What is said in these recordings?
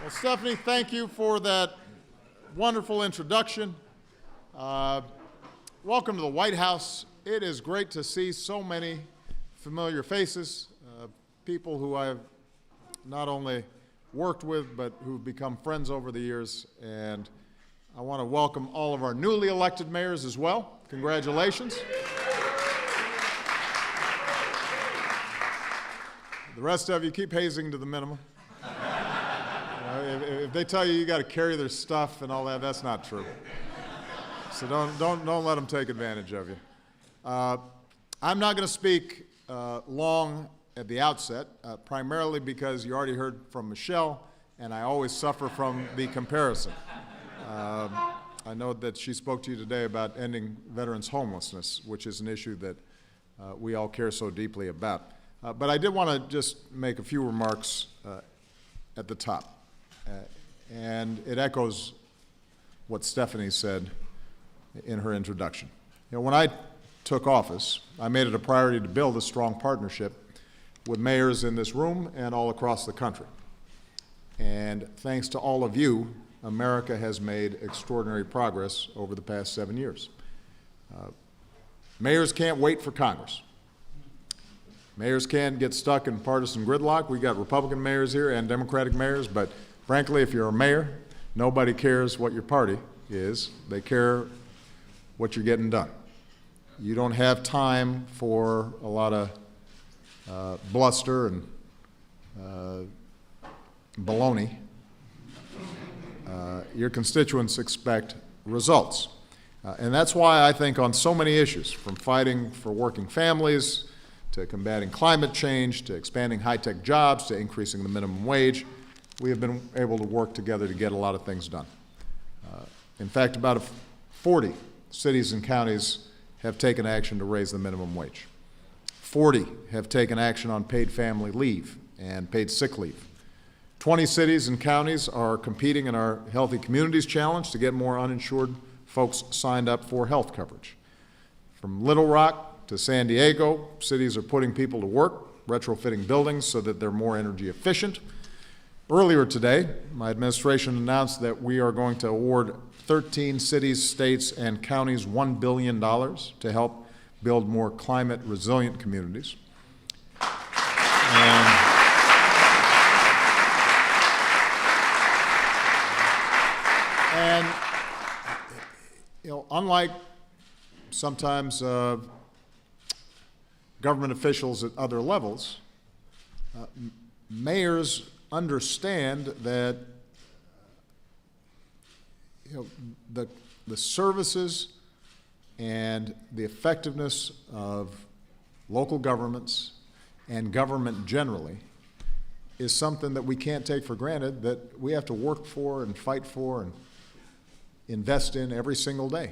Well, Stephanie, thank you for that wonderful introduction. Welcome to the White House. It is great to see so many familiar faces, people who I've not only worked with, but who've become friends over the years. And I want to welcome all of our newly elected mayors as well. Congratulations. The rest of you, keep hazing to the minimum. If they tell you got to carry their stuff and all that, that's not true. So don't let them take advantage of you. I'm not going to speak long at the outset, primarily because you already heard from Michelle, and I always suffer from the comparison. I know that she spoke to you today about ending veterans' homelessness, which is an issue that we all care so deeply about. But I did want to just make a few remarks at the top. And it echoes what Stephanie said in her introduction. You know, when I took office, I made it a priority to build a strong partnership with mayors in this room and all across the country. And thanks to all of you, America has made extraordinary progress over the past 7 years. Mayors can't wait for Congress. Mayors can't get stuck in partisan gridlock. We got Republican mayors here and Democratic mayors, but frankly, if you're a mayor, nobody cares what your party is. They care what you're getting done. You don't have time for a lot of bluster and baloney. Your constituents expect results. And that's why I think on so many issues, from fighting for working families, to combating climate change, to expanding high-tech jobs, to increasing the minimum wage, we have been able to work together to get a lot of things done. In fact, about 40 cities and counties have taken action to raise the minimum wage. 40 have taken action on paid family leave and paid sick leave. 20 cities and counties are competing in our Healthy Communities Challenge to get more uninsured folks signed up for health coverage. From Little Rock to San Diego, cities are putting people to work, retrofitting buildings so that they're more energy efficient. Earlier today, my administration announced that we are going to award 13 cities, states, and counties $1 billion to help build more climate-resilient communities. And you know, unlike sometimes government officials at other levels, mayors understand that the services and the effectiveness of local governments and government generally is something that we can't take for granted, that we have to work for and fight for and invest in every single day.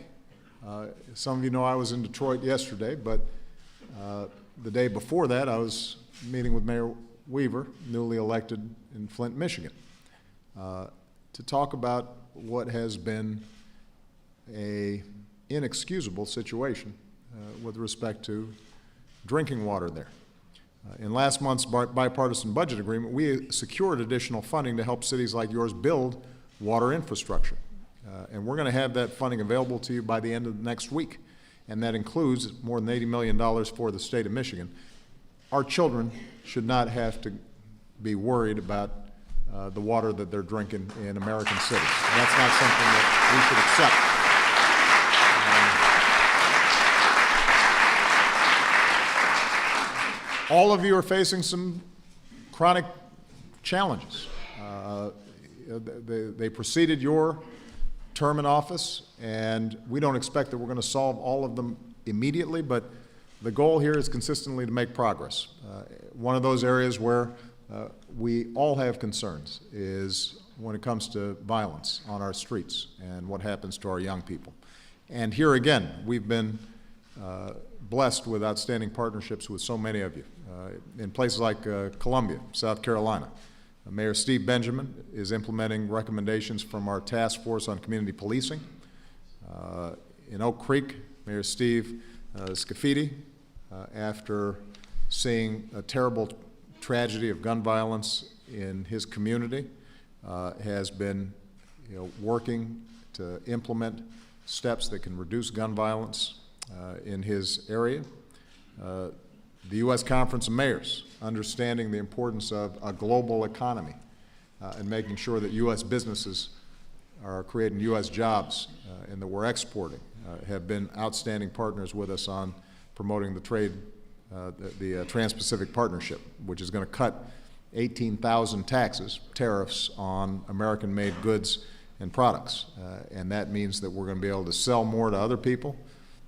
Some of you know I was in Detroit yesterday, but the day before that I was meeting with Mayor Weaver, newly elected in Flint, Michigan, to talk about what has been an inexcusable situation with respect to drinking water there. In last month's bipartisan budget agreement, we secured additional funding to help cities like yours build water infrastructure. And we're going to have that funding available to you by the end of next week. And that includes more than $80 million for the state of Michigan. Our children should not have to be worried about the water that they're drinking in American cities. That's not something that we should accept. All of you are facing some chronic challenges. They preceded your term in office, and we don't expect that we're going to solve all of them immediately, but the goal here is consistently to make progress. One of those areas where we all have concerns is when it comes to violence on our streets and what happens to our young people. And here again, we've been blessed with outstanding partnerships with so many of you. In places like Columbia, South Carolina, Mayor Steve Benjamin is implementing recommendations from our task force on community policing. In Oak Creek, Mayor Steve Scafidi, after seeing a terrible tragedy of gun violence in his community, has been, working to implement steps that can reduce gun violence in his area. The U.S. Conference of Mayors, understanding the importance of a global economy and making sure that U.S. businesses are creating U.S. jobs and that we're exporting, have been outstanding partners with us on promoting the trade, the Trans-Pacific Partnership, which is going to cut 18,000 tariffs on American-made goods and products. And that means that we're going to be able to sell more to other people.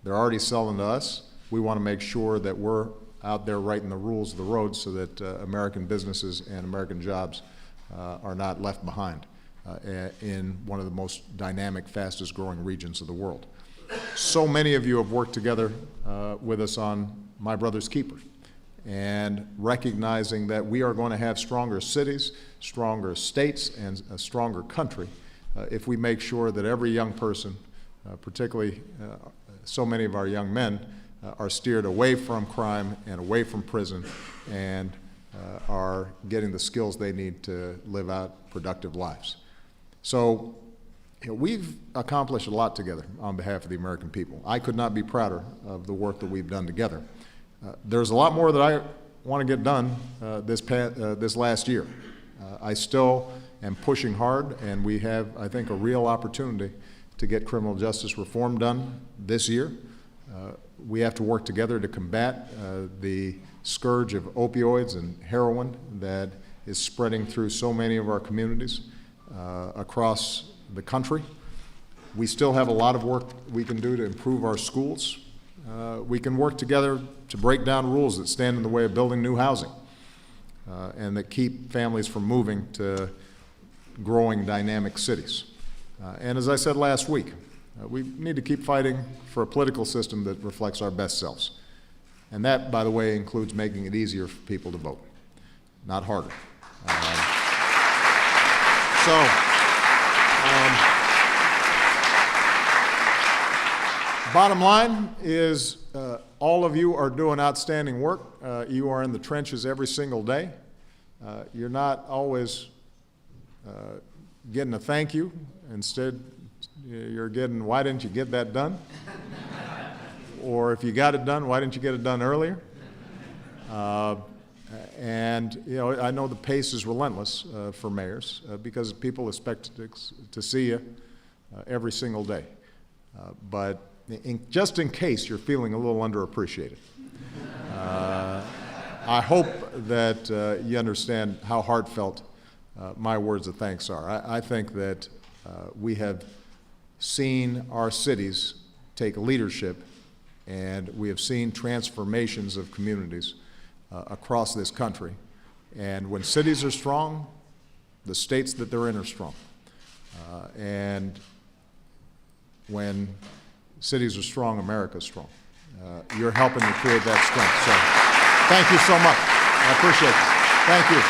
They're already selling to us. We want to make sure that we're out there writing the rules of the road so that American businesses and American jobs are not left behind in one of the most dynamic, fastest growing regions of the world. So many of you have worked together with us on My Brother's Keeper, and recognizing that we are going to have stronger cities, stronger states, and a stronger country if we make sure that every young person, particularly so many of our young men, are steered away from crime and away from prison and are getting the skills they need to live out productive lives. So we've accomplished a lot together on behalf of the American people. I could not be prouder of the work that we've done together. There's a lot more that I want to get done this last year. I still am pushing hard, and we have, I think, a real opportunity to get criminal justice reform done this year. We have to work together to combat the scourge of opioids and heroin that is spreading through so many of our communities across the country. We still have a lot of work we can do to improve our schools. We can work together to break down rules that stand in the way of building new housing and that keep families from moving to growing dynamic cities. And as I said last week, we need to keep fighting for a political system that reflects our best selves. And that, by the way, includes making it easier for people to vote, not harder. Bottom line is all of you are doing outstanding work. You are in the trenches every single day. You're not always getting a thank you. Instead, you're getting, why didn't you get that done? Or if you got it done, why didn't you get it done earlier? And I know the pace is relentless for mayors because people expect to see you every single day. But just in case you're feeling a little underappreciated, I hope that you understand how heartfelt my words of thanks are. I think that we have seen our cities take leadership, and we have seen transformations of communities across this country. And when cities are strong, the states that they're in are strong. And when cities are strong, America's strong. You're helping to create that strength. So thank you so much. I appreciate it. Thank you.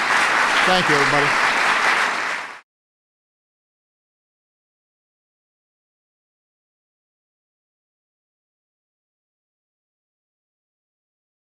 Thank you, everybody.